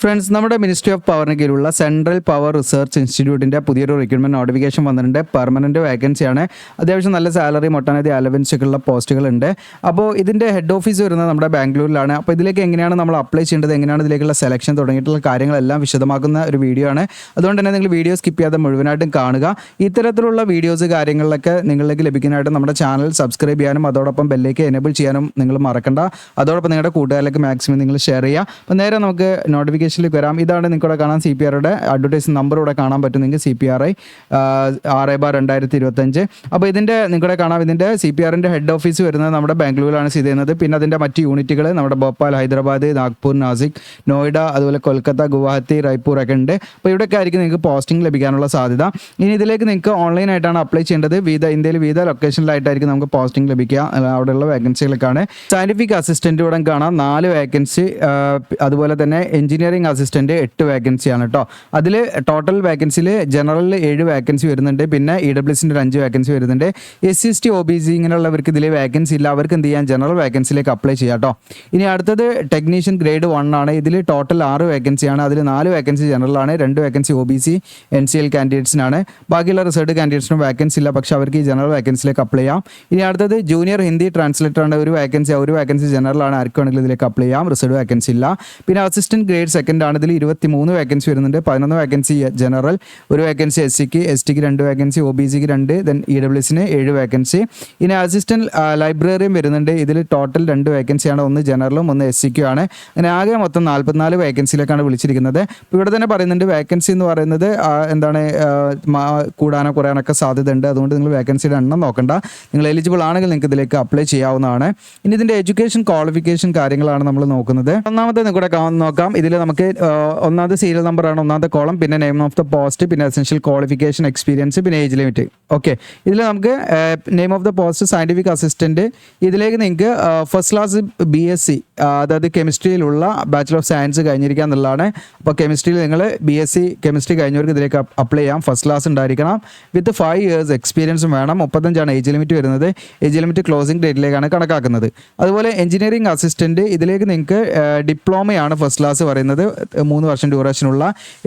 Friends, നമ്മുടെ ministry of പവറിന് കീഴിലുള്ള സെൻട്രൽ പവർ റിസർച്ച് ഇൻസ്റ്റിറ്റ്യൂട്ടിൻ്റെ പുതിയൊരു റിക്രൂട്ട്മെൻറ്റ് നോട്ടിഫിക്കേഷൻ വന്നിട്ടുണ്ട്. പെർമനൻറ്റ് വേക്കൻസിയാണ്. അത്യാവശ്യം നല്ല സാലറി, ഒട്ടനവധി അലവൻസൊക്കെയുള്ള പോസ്റ്റുകളുണ്ട്. അപ്പോൾ ഇതിൻ്റെ ഹെഡ് ഓഫീസ് വരുന്നത് നമ്മുടെ ബാംഗ്ലൂരിലാണ്. അപ്പോൾ ഇതിലേക്ക് എങ്ങനെയാണ് നമ്മൾ അപ്ലൈ ചെയ്യേണ്ടത്, എങ്ങനെയാണ് ഇതിലേക്കുള്ള സെലക്ഷൻ തുടങ്ങിയിട്ടുള്ള കാര്യങ്ങളെല്ലാം വിശദമാക്കുന്ന ഒരു വീഡിയോ ആണ്. അതുകൊണ്ട് തന്നെ നിങ്ങൾ വീഡിയോ സ്കിപ്പ് ചെയ്യാതെ മുഴുവനായിട്ടും കാണുക. ഇത്തരത്തിലുള്ള വീഡിയോസ് കാര്യങ്ങളിലൊക്കെ നിങ്ങളിലേക്ക് ലഭിക്കാനായിട്ട് നമ്മുടെ ചാനൽ സബ്സ്ക്രൈബ് ചെയ്യാനും അതോടൊപ്പം ബെല്ലേക്ക് എനേബിൾ ചെയ്യാനും നിങ്ങൾ മറക്കണ്ട. അതോടൊപ്പം നിങ്ങളുടെ കൂട്ടുകാരിലേക്ക് മാക്സിമം നിങ്ങൾ ഷെയർ ചെയ്യുക. അപ്പോൾ നേരെ നമുക്ക് നോട്ടിഫിക്കേഷനിലേക്ക് വരാം. ഇതാണ് നിങ്ങൾക്കിവിടെ കാണാൻ CPR-യുടെ അഡ്വർടൈസ് നമ്പർ ഇവിടെ കാണാൻ പറ്റും. നിങ്ങൾക്ക് CPRI 6/2025. അപ്പോൾ ഇതിൻ്റെ നിങ്ങൾക്കിവിടെ കാണാം. ഇതിൻ്റെ CPR-ൻ്റെ ഹെഡ് ഓഫീസ് വരുന്നത് നമ്മുടെ ബാംഗ്ലൂരിലാണ് സ്ഥിതി ചെയ്യുന്നത്. പിന്നെ അതിൻ്റെ മറ്റ് യൂണിറ്റുകൾ നമ്മുടെ ഭോപ്പാൽ, ഹൈദരാബാദ്, നാഗ്പൂർ, നാസിക്, നോയിഡ, അതുപോലെ കൊൽക്കത്ത, ഗുവാഹത്തി, റൈപ്പൂർ ഒക്കെ ഉണ്ട്. അപ്പോൾ ഇവിടെയൊക്കെ ആയിരിക്കും നിങ്ങൾക്ക് പോസ്റ്റിംഗ് ലഭിക്കാനുള്ള സാധ്യത. ഇനി ഇതിലേക്ക് നിങ്ങൾക്ക് ഓൺലൈനായിട്ടാണ് അപ്ലൈ ചെയ്യേണ്ടത്. ഇന്ത്യയിൽ വിവിധ ലൊക്കേഷനിലായിട്ടായിരിക്കും നമുക്ക് പോസ്റ്റിംഗ് ലഭിക്കുക. അവിടെയുള്ള വേക്കൻസികളൊക്കെയാണ്. സയൻറ്റിഫിക് അസിസ്റ്റൻ്റ് ഇവിടെ കാണാം 4 വേക്കൻസി. അതുപോലെ തന്നെ എഞ്ചിനീയറിംഗ് അസിസ്റ്റൻ്റ് 8 വേക്കൻസിയാണ് കേട്ടോ. അതിൽ ടോട്ടൽ വേക്കൻസിയിൽ ജനറലിൽ 7 വേക്കൻസി വരുന്നുണ്ട്. പിന്നെ EWSൻ്റെ 5 വേക്കൻസി വരുന്നുണ്ട്. SC/ST OBC ഇങ്ങനെയുള്ളവർക്ക് ഇതിൽ വേക്കൻസി ഇല്ല. അവർക്ക് എന്ത് ചെയ്യാൻ ജനറൽ വേക്കൻസിയിലേക്ക് അപ്ലൈ ചെയ്യാം കേട്ടോ. ഇനി അടുത്തത് ടെക്നീഷ്യൻ ഗ്രേഡ് 1 ആണ്. ഇതിൽ ടോട്ടൽ 6 വേക്കൻസിയാണ്. അതിൽ 4 വേക്കൻസി ജനറലാണ്, 2 വേക്കൻസി OBC NCL കാൻഡിഡേറ്റ്സിനാണ്. ബാക്കിയുള്ള റിസർച്ച് കാൻഡിഡേറ്റ്സിനും വേക്കൻസി ഇല്ല, പക്ഷേ അവർക്ക് ഈ ജനറൽ വേക്കൻസിയിലേക്ക് അപ്ലൈ ചെയ്യാം. ഇനി അടുത്തത് ജൂനിയർ ഹിന്ദി ട്രാൻസ്ലേറ്റർ ആണ്. ഒരു വേക്കൻസി ജനറലാണ്. ആർക്ക് വേണമെങ്കിലും ഇതിലേക്ക് അപ്ലൈ ചെയ്യാം. റിസർച്ച് വേക്കൻസി ഇല്ല. പിന്നെ അസിസ്റ്റന്റ് ഗ്രേഡ് 2 ആണ്. ഇതിൽ 23 വേക്കൻസി വരുന്നുണ്ട്. 11 വേക്കൻസി ജനറൽ, 1 വേക്കൻസി SCക്ക്, STക്ക് 2 വേക്കൻസി, OBCക്ക് 2, ദെൻ EWSന് 7 വേക്കൻസി. ഇനി അസിസ്റ്റന്റ് ലൈബ്രറിയും വരുന്നുണ്ട്. ഇതിൽ ടോട്ടൽ 2 വേക്കൻസിയാണ്. 1 ജനറലും 1 SCക്കും ആണ്. അങ്ങനെ ആകെ മൊത്തം 44 വേക്കൻസിയിലേക്കാണ് വിളിച്ചിരിക്കുന്നത്. ഇപ്പോൾ ഇവിടെ തന്നെ പറയുന്നുണ്ട് വേക്കൻസി എന്ന് പറയുന്നത് എന്താണ് കൂടാനോ കുറയാനൊക്കെ സാധ്യതയുണ്ട്. അതുകൊണ്ട് നിങ്ങൾ വേക്കൻസിയുടെ എണ്ണം നോക്കണ്ട. നിങ്ങൾ എലിജിബിൾ ആണെങ്കിൽ നിങ്ങൾക്ക് ഇതിലേക്ക് അപ്ലൈ ചെയ്യാവുന്നതാണ്. ഇനി ഇതിൻ്റെ എഡ്യൂക്കേഷൻ ക്വാളിഫിക്കേഷൻ കാര്യങ്ങളാണ് നമ്മൾ നോക്കുന്നത്. ഒന്നാമത്തെ നിങ്ങളുടെ നോക്കാം. ഇതിൽ നമുക്ക് ഒന്നാമത്തെ സീരിയൽ നമ്പറാണ് ഒന്നാമത്തെ കോളം, പിന്നെ നെയിം ഓഫ് ദ പോസ്റ്റ്, പിന്നെ എസെൻഷ്യൽ ക്വാളിഫിക്കേഷൻ, എക്സ്പീരിയൻസ്, പിന്നെ ഏജ് ലിമിറ്റ്. ഓക്കെ, ഇതിൽ നമുക്ക് name of the post scientific assistant. ഇതിലേക്ക് നിങ്ങൾക്ക് ഫസ്റ്റ് ക്ലാസ് BSc അതായത് കെമിസ്ട്രിയിലുള്ള ബാച്ചിലർ ഓഫ് സയൻസ് കഴിഞ്ഞിരിക്കുക എന്നുള്ളതാണ്. അപ്പോൾ കെമിസ്ട്രിയിൽ നിങ്ങൾ BSc കെമിസ്ട്രി കഴിഞ്ഞവർക്ക് ഇതിലേക്ക് അപ്ലൈ ചെയ്യാം. ഫസ്റ്റ് ക്ലാസ് ഉണ്ടായിരിക്കണം. വിത്ത് 5 years എക്സ്പീരിയൻസും വേണം. 35 ഏജ് ലിമിറ്റ് വരുന്നത്. ഏജ് ലിമിറ്റ് ക്ലോസിംഗ് ഡേറ്റിലേക്കാണ് കണക്കാക്കുന്നത്. അതുപോലെ എഞ്ചിനീയറിംഗ് അസിസ്റ്റൻറ്റ്, ഇതിലേക്ക് നിങ്ങൾക്ക് ഡിപ്ലോമയാണ് ഫസ്റ്റ് ക്ലാസ് പറയുന്നത്. 3 വർഷം ഡ്യൂറേഷനുള്ള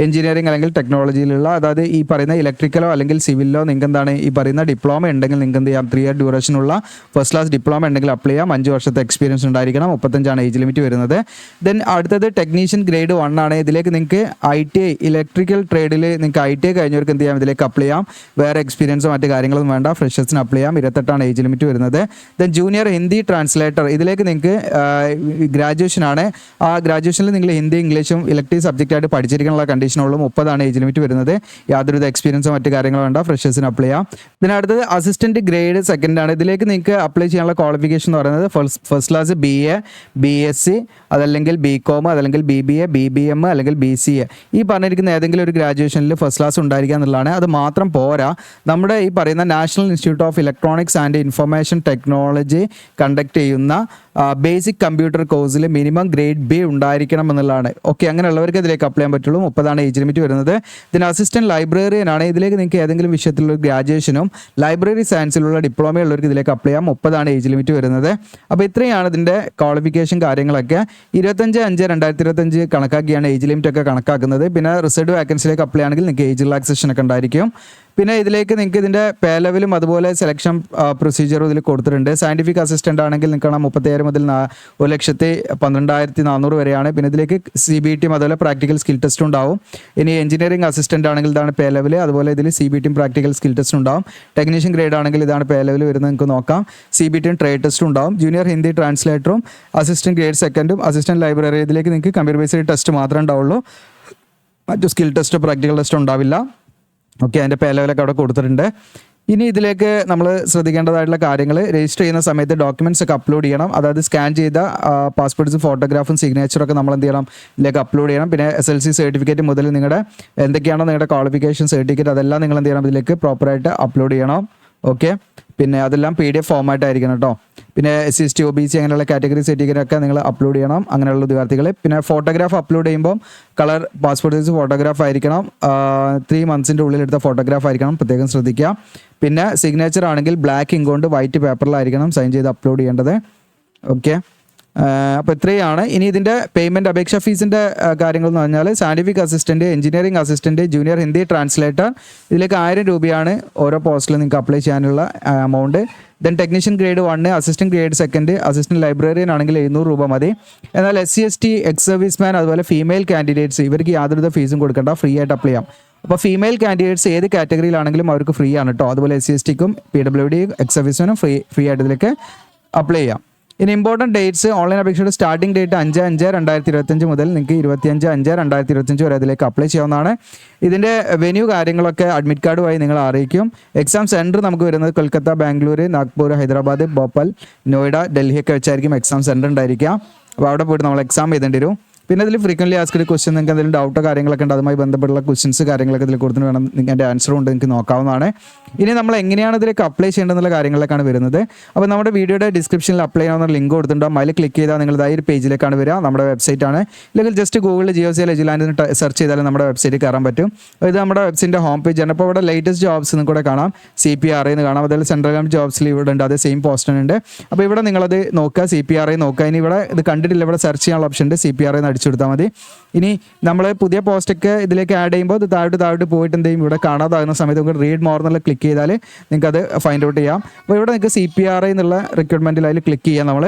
എഞ്ചിനീയറിംഗ് അല്ലെങ്കിൽ ടെക്നോളജിയിലുള്ള, അതായത് ഈ പറയുന്ന ഇലക്ട്രിക്കലോ അല്ലെങ്കിൽ സിവിലോ നിങ്ങൾക്ക് എന്താണ് ഈ പറയുന്ന ഡിപ്ലോമ ഉണ്ടെങ്കിൽ നിങ്ങൾക്ക് എന്ത് ചെയ്യാം 3 year ഡ്യൂറേഷനുള്ള ഫസ്റ്റ് ക്ലാസ് ഡിപ്ലോമ ഉണ്ടെങ്കിൽ അപ്ലൈ ചെയ്യാം. 5 വർഷത്തെ എക്സ്പീരിയൻസ് ഉണ്ടായിരിക്കണം. 35 ഏജ് ലിമിറ്റ് വരുന്നത്. ദെൻ അടുത്തത് ടെക്നീഷ്യൻ ഗ്രേഡ് 1 ആണ്. ഇതിലേക്ക് നിങ്ങൾക്ക് ITI ഇലക്ട്രിക്കൽ ട്രേഡിൽ നിങ്ങൾക്ക് ITI കഴിഞ്ഞവർക്ക് എന്ത് ചെയ്യാം ഇതിലേക്ക് അപ്ലൈ ചെയ്യാം. വേറെ എക്സ്പീരിയൻസോ മറ്റ് കാര്യങ്ങളൊന്നും വേണ്ട. ഫ്രഷേഴ്സിന് അപ്ലൈ ചെയ്യാം. 28 ഏജ് ലിമിറ്റ് വരുന്നത്. ദെൻ ജൂനിയർ ഹിന്ദി ട്രാൻസ്ലേറ്റർ, ഇതിലേക്ക് നിങ്ങൾക്ക് ഗ്രാജുവേഷനാണ്. ആ ഗ്രാജുവേഷനിൽ നിങ്ങൾ ഹിന്ദി ഇംഗ്ലീഷും ഇലക്ടീവ് സബ്ജക്റ്റായിട്ട് പഠിച്ചിരിക്കാനുള്ള കണ്ടീഷനുള്ളൂ. 30 ഏജ് ലിമിറ്റ് വരുന്നത്. യാതൊരുവിധ എക്സ്പീരിയൻസോ മറ്റ് കാര്യങ്ങളോ വേണ്ട. ഫ്രഷേഴ്സിന് അപ്ലൈ ചെയ്യാം. ഇതിനടുത്തത് അസിസ്റ്റന്റ് ഗ്രേഡ് 2 ആണ്. ഇതിലേക്ക് നിങ്ങൾക്ക് അപ്ലൈ ചെയ്യാനുള്ള ക്വാളിഫിക്കേഷൻ എന്ന് പറയുന്നത് ഫസ്റ്റ് ക്ലാസ് BA, BSc, അതല്ലെങ്കിൽ BCom, അതല്ലെങ്കിൽ BBA, BBM, അല്ലെങ്കിൽ BCA. ഈ പറഞ്ഞിരിക്കുന്ന ഏതെങ്കിലും ഒരു ഗ്രാജുവേഷനിൽ ഫസ്റ്റ് ക്ലാസ് ഉണ്ടായിരിക്കുക എന്നുള്ളതാണ്. അത് മാത്രം പോരാ, നമ്മുടെ ഈ പറയുന്ന national institute of electronics and information technology conduct ചെയ്യുന്ന ബേസിക് കമ്പ്യൂട്ടർ കോഴ്സിൽ മിനിമം ഗ്രേഡ് B ഉണ്ടായിരിക്കണം എന്നുള്ളതാണ്. ഓക്കെ, അങ്ങനെയുള്ളവർക്ക് ഇതിലേക്ക് അപ്ലൈ ചെയ്യാൻ പറ്റുള്ളൂ. 30 ഏജ് ലിമിറ്റ് വരുന്നത്. ഇതിന് അസിസ്റ്റന്റ് ലൈബ്രറിയൻ ആണ്. ഇതിലേക്ക് നിങ്ങൾക്ക് ഏതെങ്കിലും വിഷയത്തിലുള്ള ഗ്രാജുവേഷനും ലൈബ്രറി സയൻസിലുള്ള ഡിപ്ലോമ ഉള്ളവർക്ക് ഇതിലേക്ക് അപ്ലൈ ചെയ്യാം. 30 ഏജ് ലിമിറ്റ് വരുന്നത്. അപ്പോൾ ഇത്രയാണ് ഇതിൻ്റെ ക്വാളിഫിക്കേഷൻ കാര്യങ്ങളൊക്കെ. 25/5/2025 കണക്കാക്കിയാണ് ഏജ് ലിമിറ്റ് ഒക്കെ കണക്കാക്കുന്നത്. പിന്നെ റിസർവ് വേക്കൻസിയിലേക്ക് അപ്ലൈ ആണെങ്കിൽ നിങ്ങൾക്ക് ഏജ് റിലാക്സേഷൻ ഒക്കെ ഉണ്ടായിരിക്കും. പിന്നെ ഇതിലേക്ക് നിങ്ങൾക്ക് ഇതിൻ്റെ പേ ലെവലും അതുപോലെ സെലക്ഷൻ പ്രൊസീജിയറും ഇതിൽ കൊടുത്തിട്ടുണ്ട്. സയൻറ്റിഫിക് അസിസ്റ്റൻ്റ് ആണെങ്കിൽ നിങ്ങൾക്ക് 37 മുതൽ 1,12,400 വരെയാണ്. പിന്നെ ഇതിലേക്ക് CBT അതുപോലെ പ്രാക്ടിക്കൽ സ്കിൽ ടെസ്റ്റ് ഉണ്ടാവും. ഇനി എഞ്ചിനീയറിംഗ് അസിസ്റ്റൻ്റ് ആണെങ്കിൽ ഇതാണ് പേ ലെവൽ. അതുപോലെ ഇതിൽ CBT പ്രാക്ടിക്കൽ സ്കിൽ ടെസ്റ്റ് ഉണ്ടാവും. ടെക്നീഷ്യൻ ഗ്രേഡ് ആണെങ്കിൽ ഇതാണ് പേ ലെവൽ വരുന്നത്. നിങ്ങൾക്ക് നോക്കാം. CBT ട്രേഡ് ടെസ്റ്റും ഉണ്ടാവും. ജൂനിയർ ഹിന്ദി ട്രാൻസ്ലേറ്ററും അസിസ്റ്റന്റ് ഗ്രേഡ് 2ഉം അസിസ്റ്റന്റ് ലൈബ്രറി, ഇതിലേക്ക് നിങ്ങൾക്ക് കമ്പ്യൂട്ടർ ബേസ്ഡ് ടെസ്റ്റ് മാത്രമേ ഉണ്ടാവുള്ളൂ. മറ്റു സ്കിൽ ടെസ്റ്റ് പ്രാക്ടിക്കൽ ടെസ്റ്റ് ഉണ്ടാവില്ല. ഓക്കെ, അതിൻ്റെ പേ ലെവലൊക്കെ അവിടെ കൊടുത്തിട്ടുണ്ട്. ഇനി ഇതിലേക്ക് നമ്മൾ ശ്രദ്ധിക്കേണ്ടതായിട്ടുള്ള കാര്യങ്ങൾ, രജിസ്റ്റർ ചെയ്യുന്ന സമയത്ത് ഡോക്യുമെൻറ്റ്സ് ഒക്കെ അപ്ലോഡ് ചെയ്യണം. അതായത് സ്കാൻ ചെയ്ത പാസ്പോർട്ട്സ്, ഫോട്ടോഗ്രാഫും സിഗ്നേച്ചറൊക്കെ നമ്മൾ എന്ത് ചെയ്യണം ഇതിലേക്ക് അപ്ലോഡ് ചെയ്യണം. പിന്നെ SLC സർട്ടിഫിക്കറ്റ് മുതൽ നിങ്ങളുടെ എന്തൊക്കെയാണോ നിങ്ങളുടെ ക്വാളിഫിക്കേഷൻ സർട്ടിഫിക്കറ്റ് അതെല്ലാം നിങ്ങൾ എന്ത് ചെയ്യണം ഇതിലേക്ക് പ്രോപ്പറായിട്ട് അപ്ലോഡ് ചെയ്യണം. ഓക്കെ, പിന്നെ അതെല്ലാം PDF ഫോമായിട്ടായിരിക്കണം കേട്ടോ. പിന്നെ SC/ST OBC അങ്ങനെയുള്ള കാറ്റഗറി സർട്ടിഫിക്കറ്റൊക്കെ നിങ്ങൾ അപ്ലോഡ് ചെയ്യണം അങ്ങനെയുള്ള ഉദ്യോഗാർത്ഥികൾ. പിന്നെ ഫോട്ടോഗ്രാഫ് അപ്ലോഡ് ചെയ്യുമ്പോൾ കളർ പാസ്പോർട്ട് സൈസ് ഫോട്ടോഗ്രാഫ് ആയിരിക്കണം. 3 months ഉള്ളിലെടുത്ത ഫോട്ടോഗ്രാഫ് ആയിരിക്കണം, പ്രത്യേകം ശ്രദ്ധിക്കുക. പിന്നെ സിഗ്നേച്ചർ ആണെങ്കിൽ ബ്ലാക്ക് ഇങ്ക് കൊണ്ട് വൈറ്റ് പേപ്പറിലായിരിക്കണം സൈൻ ചെയ്ത് അപ്ലോഡ് ചെയ്യേണ്ടത്. ഓക്കെ, അപ്പോൾ ഇത്രയാണ്. ഇനി ഇതിൻ്റെ പേയ്മെൻറ്റ് അപേക്ഷാ ഫീസിൻ്റെ കാര്യങ്ങൾ എന്ന് പറഞ്ഞാൽ scientific assistant, engineering assistant, junior Hindi translator ഇതിലേക്ക് 1000 രൂപയാണ് ഓരോ പോസ്റ്റിലും നിങ്ങൾക്ക് അപ്ലൈ ചെയ്യാനുള്ള amount. Then technician grade 1, assistant grade 2, assistant librarian ആണെങ്കിൽ 700 രൂപ മതി. എന്നാൽ SC/ST, എക്സ് സർവീസ് മാൻ, അതുപോലെ ഫീമെയിൽ കാൻഡിഡേറ്റ്സ് ഇവർക്ക് യാതൊരുവിധ ഫീസും കൊടുക്കേണ്ട, ഫ്രീ ആയിട്ട് അപ്ലൈ ചെയ്യാം. അപ്പോൾ ഫീമെയിൽ കാൻഡിഡേറ്റ്സ് ഏത് കാറ്റഗറിയിലാണെങ്കിലും അവർക്ക് ഫ്രീ ആണ് കേട്ടോ. അതുപോലെ SC/STക്കും PWD, എക്സ് സർവീസ് മാനും ഫ്രീ ആയിട്ട് ഇതിലേക്ക് അപ്ലൈ ചെയ്യാം. ഇനി ഇമ്പോർട്ടൻറ്റ് ഡേറ്റ്സ്, ഓൺലൈൻ അപേക്ഷയുടെ സ്റ്റാർട്ടിംഗ് ഡേറ്റ് 5/5/2025 മുതൽ നിങ്ങൾക്ക് 25/5/2025 വരെ അതിലേക്ക് അപ്ലൈ ചെയ്യാവുന്നതാണ്. ഇതിൻ്റെ വെന്യൂ കാര്യങ്ങളൊക്കെ അഡ്മിറ്റ് കാർഡ് വഴി നിങ്ങൾ അറിയിക്കും. എക്സാം സെൻറ്റർ നമുക്ക് വരുന്നത് കൊൽക്കത്ത, ബാംഗ്ലൂർ, നാഗ്പൂർ, ഹൈദരാബാദ്, ഭോപ്പാൽ, നോയിഡ, ഡൽഹിയൊക്കെ വെച്ചായിരിക്കും എക്സാം സെൻറ്റർ ഉണ്ടായിരിക്കുക. അപ്പോൾ അവിടെ പോയിട്ട് നമ്മൾ എക്സാം എഴുതേണ്ടി വരും. പിന്നെ ഇതിൽ ഫ്രീക്വൻലി ആസ്ക്ഡ് ക്വസ്റ്റ്യൻ, നിങ്ങൾക്ക് എന്തെങ്കിലും ഡൗട്ടോ കാര്യങ്ങളൊക്കെ ഉണ്ട് അതുമായി ബന്ധപ്പെട്ടുള്ള ക്വസ്റ്റ്യൻസ് കാര്യങ്ങളൊക്കെ ഇതിൽ കൊടുത്തിട്ട് വേണം നിങ്ങൾക്ക് അതിൻ്റെ ആൻസറും ഉണ്ട് നിങ്ങൾക്ക് നോക്കാവുന്നതാണ്. ഇനി നമ്മൾ എങ്ങനെയാണ് ഇതിലേക്ക് അപ്ലൈ ചെയ്യേണ്ടതെന്നുള്ള കാര്യങ്ങളിലേക്കാണ് വരുന്നത്. അപ്പോൾ നമ്മുടെ വീഡിയോയുടെ ഡിസ്ക്രിപ്ഷനിൽ അപ്ലൈ ചെയ്യാവുന്ന ലിങ്ക് കൊടുത്തിട്ടുണ്ടാകും. അതിൽ ക്ലിക്ക് ചെയ്താൽ നിങ്ങൾ ഈ ഒരു പേജിലേക്കാണ് വരിക. നമ്മുടെ വെബ്സൈറ്റ് ആണ്. ഇല്ലെങ്കിൽ ജസ്റ്റ് ഗൂഗിളിൽ GeoCL എജുലാൻഡ് സെർച്ച് ചെയ്താലും നമ്മുടെ വെബ്സൈറ്റിൽ കയറാൻ പറ്റും. ഇത് നമ്മുടെ വെബ്സൈറ്റിൻ്റെ ഹോം പേജ് ആണ്. അപ്പോൾ ഇവിടെ ലേറ്റസ്റ്റ് ജോബ്സ് എന്ന് കൂടെ കാണാം, CPRI എന്ന് കാണാം, അതുപോലെ സെൻട്രൽ ഗവൺമെൻറ് ജോബ്സിൽ ഇവിടെ ഉണ്ട്, അതേ സെയിം പോസ്റ്റ് ഉണ്ട്. അപ്പോൾ ഇവിടെ നിങ്ങളത് നോക്കുക, CPRI നോക്കുക. ഇനി ഇവിടെ ഇത് കണ്ടിട്ടില്ല, ഇവിടെ സെർച്ച് ചെയ്യാനുള്ള ഓപ്ഷൻ ഉണ്ട്, CPRI എന്ന് അടിച്ചു കൊടുത്താൽ മതി. ഇനി നമ്മൾ പുതിയ പോസ്റ്റൊക്കെ ഇതിലേക്ക് ആഡ് ചെയ്യുമ്പോൾ ഇത് താഴോട്ട് പോയിട്ട് എന്ത് ചെയ്യും, ഇവിടെ കാണാതാകുന്ന സമയത്ത് നമുക്ക് റീഡ് മോർ എന്നുള്ള ക്ലിക്ക് ചെയ്താൽ നിങ്ങൾക്ക് അത് ഫൈൻഡ് ഔട്ട് ചെയ്യാം. അപ്പോൾ ഇവിടെ നിങ്ങൾക്ക് CPRI എന്നുള്ള റിക്രൂട്ട്മെൻറ്റിൽ അതിൽ ക്ലിക്ക് ചെയ്യാം. നമ്മൾ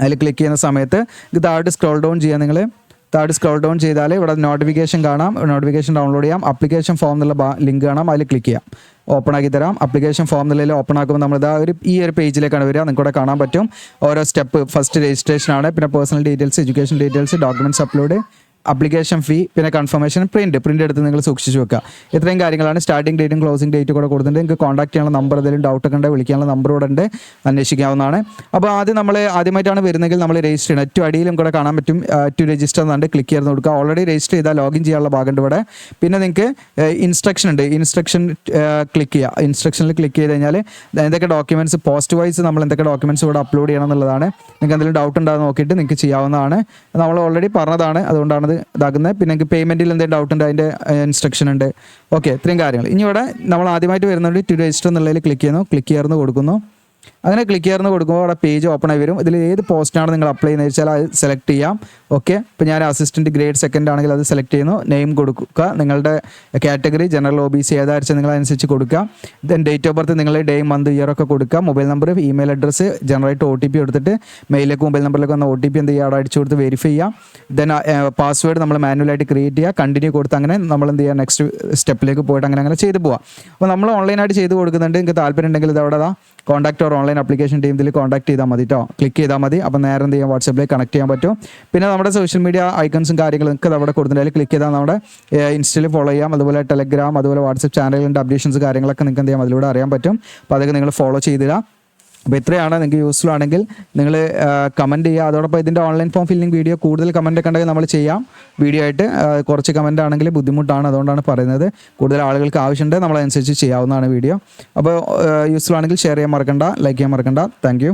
അതിൽ ക്ലിക്ക് ചെയ്യുന്ന സമയത്ത് ഇത് താഴോട്ട് സ്ക്രോൾ ഡൗൺ ചെയ്യാം. നിങ്ങൾ താഴോട്ട് സ്ക്രോൾ ഡൗൺ ചെയ്താൽ ഇവിടെ നോട്ടിഫിക്കേഷൻ കാണാം, നോട്ടിഫിക്കേഷൻ ഡൗൺലോഡ് ചെയ്യാം. ആപ്ലിക്കേഷൻ ഫോം എന്നുള്ള ലിങ്ക് കാണാം, അതിൽ ക്ലിക്ക് ചെയ്യാം. ഓപ്പൺ ആക്കി തരാം. ആപ്ലിക്കേഷൻ ഫോം എന്നുള്ളതിൽ ഓപ്പൺ ആക്കുമ്പോൾ നമ്മൾ ഈ ഒരു പേജിലേക്കാണ് വരിക. നിങ്ങൾക്ക് ഇവിടെ കാണാൻ പറ്റും ഓരോ സ്റ്റെപ്പ്. ഫസ്റ്റ് രജിസ്ട്രേഷൻ ആണ്, പിന്നെ personal details, education details, documents upload, application fee, പിന്നെ കൺഫർമേഷൻ, പ്രിൻ്റ് എടുത്ത് നിങ്ങൾ സൂക്ഷിച്ച് വെക്കുക. ഇത്രയും കാര്യങ്ങളാണ്. സ്റ്റാർട്ടിംഗ് ഡേറ്റും ക്ലോസിംഗ് ഡേറ്റും കൂടെ കൊടുത്തിട്ടുണ്ട്. നിങ്ങൾക്ക് കോൺടാക്ട് ചെയ്യാനുള്ള നമ്പർ, എന്തെങ്കിലും ഡൗട്ടൊക്കെ ഉണ്ടെങ്കിൽ വിളിക്കാനുള്ള നമ്പർ ഇവിടെ ഉണ്ട്, അന്വേഷിക്കാവുന്നതാണ്. അപ്പോൾ ആദ്യമായിട്ടാണ് വരുന്നതെങ്കിൽ നമ്മൾ രജിസ്റ്റർ ചെയ്യണം. ഏറ്റവും അടിയിലും കൂടെ കാണാൻ പറ്റും ടു രജിസ്റ്റർ എന്നുണ്ട്, ക്ലിക്ക് ചെയ്ത് കൊടുക്കുക. ഓൾറെഡി രജിസ്റ്റർ ചെയ്താൽ ലോഗിൻ ചെയ്യാനുള്ള ഭാഗമുണ്ട് ഇവിടെ. പിന്നെ നിങ്ങൾക്ക് ഇൻസ്ട്രക്ഷൻ ഉണ്ട്, ഇൻസ്ട്രക്ഷൻ ക്ലിക്ക് ചെയ്യുക. ഇൻസ്ട്രക്ഷനിൽ ക്ലിക്ക് ചെയ്ത് കഴിഞ്ഞാൽ എന്തൊക്കെ ഡോക്യുമെൻറ്റ്സ് പോസ്റ്റ് വൈസ് നമ്മൾ എന്തൊക്കെ ഡോക്യുമെൻറ്റ്സ് ഇവിടെ അപ്ലോഡ് ചെയ്യണം എന്നുള്ളതാണ്. നിങ്ങൾക്ക് എന്തെങ്കിലും ഡൗട്ട് ഉണ്ടാകുന്ന നോക്കിയിട്ട് നിങ്ങൾക്ക് ചെയ്യാവുന്നതാണ്. നമ്മൾ ഓൾറെഡി പറഞ്ഞതാണ്, അതുകൊണ്ടാണ് ഇതാക്കുന്നത്. പിന്നെ നിങ്ങൾക്ക് പേയ്മെൻറ്റിൽ എന്തെങ്കിലും ഡൗട്ട് ഉണ്ട്, അതിൻ്റെ ഇൻസ്ട്രക്ഷൻ ഉണ്ട്. ഓക്കെ, ഇത്രയും കാര്യങ്ങൾ. ഇനി ഇവിടെ നമ്മൾ ആദ്യമായിട്ട് വരുന്നുണ്ട് ടു രജിസ്റ്റർ എന്നുള്ളതിൽ ക്ലിക്ക് ചെയ്യുന്നു, കൊടുക്കുന്നു. അങ്ങനെ ക്ലിക്ക് ചെയ്യുന്ന കൊടുക്കുമ്പോൾ അവിടെ പേജ് ഓപ്പൺ ആയി വരും. ഇതിൽ ഏത് പോസ്റ്റാണ് നിങ്ങൾ അപ്ലൈ ചെയ്യുന്നത് വെച്ചാൽ അത് സെലക്ട് ചെയ്യാം. ഓക്കെ, ഇപ്പോൾ ഞാൻ അസിസ്റ്റൻറ്റ് ഗ്രേഡ് 2 ആണെങ്കിൽ അത് സെലക്ട് ചെയ്യുന്നു. നെയിം കൊടുക്കുക, നിങ്ങളുടെ കാറ്റഗറി ജനറൽ OBC ഏതാഴ്ച നിങ്ങൾ അനുസരിച്ച് കൊടുക്കുക. ദെൻ ഡേറ്റ് ഓഫ് ബർത്ത് നിങ്ങൾ ഡേ മന്ത് ഇയർ ഒക്കെ കൊടുക്കുക. Mobile number, email address, generate OTP എടുത്തിട്ട് മെയിലേക്ക് മൊബൈൽ നമ്പറിലേക്ക് വന്ന OTP എന്ത് ചെയ്യുക, അവിടെ അടിച്ചു കൊടുത്ത് വെരിഫൈ ചെയ്യാം. ദെൻ പാസ്വേഡ് നമ്മൾ മാനുവലായിട്ട് ക്രിയേറ്റ് ചെയ്യുക, കണ്ടിന്യൂ കൊടുത്ത് അങ്ങനെ നമ്മൾ എന്ത് ചെയ്യുക, നെക്സ്റ്റ് സ്റ്റെപ്പിലേക്ക് പോയിട്ട് അങ്ങനെ ചെയ്ത് പോവാം. അപ്പോൾ നമ്മൾ ഓൺലൈനായിട്ട് ചെയ്ത് കൊടുക്കുന്നുണ്ട്. നിങ്ങൾക്ക് താല്പര്യം ഉണ്ടെങ്കിൽ ഇത് അവിടെ contact or online application team ഇതിൽ കോൺടാക്ട് ചെയ്താൽ മതി കേട്ടോ. ക്ലിക്ക് ചെയ്താൽ മതി. അപ്പോൾ നേരെ എന്ത് ചെയ്യാം, വാട്സാപ്പിലേക്ക് കണക്ട് ചെയ്യാൻ പറ്റും. പിന്നെ നമ്മുടെ സോഷ്യൽ മീഡിയ ഐക്കൺസും കാര്യങ്ങളൊക്കെ അവിടെ കൊടുത്തിട്ടുണ്ട്. അതിൽ ക്ലിക്ക് ചെയ്താൽ നമ്മുടെ ഇൻസ്റ്റയിൽ ഫോളോ ചെയ്യാം. അതുപോലെ ടെലഗ്രാം, അതുപോലെ വാട്സപ്പ് ചാനലുകളുടെ അപ്ഡേഷൻസ് കാര്യങ്ങളൊക്കെ നിങ്ങൾക്ക് എന്ത് ചെയ്യാം, അതിലൂടെ അറിയാൻ പറ്റും. അപ്പോൾ അതൊക്കെ നിങ്ങൾ ഫോളോ ചെയ്തില്ല. അപ്പോൾ ഇത്രയാണ്. നിങ്ങൾക്ക് യൂസ്ഫുൾ ആണെങ്കിൽ നിങ്ങൾ കമൻറ്റ് ചെയ്യുക. അതോടൊപ്പം ഇതിൻ്റെ ഓൺലൈൻ ഫോം ഫില്ലിംഗ് വീഡിയോ കൂടുതൽ കമൻറ്റൊക്കെ ഉണ്ടെങ്കിൽ നമ്മൾ ചെയ്യാം വീഡിയോ ആയിട്ട്. കുറച്ച് കമൻറ്റ് ആണെങ്കിൽ ബുദ്ധിമുട്ടാണ്, അതുകൊണ്ടാണ് പറയുന്നത്. കൂടുതൽ ആളുകൾക്ക് ആവശ്യമുണ്ട്, നമ്മളതനുസരിച്ച് ചെയ്യാവുന്നതാണ് വീഡിയോ. അപ്പോൾ യൂസ്ഫുൾ ആണെങ്കിൽ ഷെയർ ചെയ്യാൻ മറക്കണ്ട, ലൈക്ക് ചെയ്യാൻ മറക്കണ്ട. Thank you.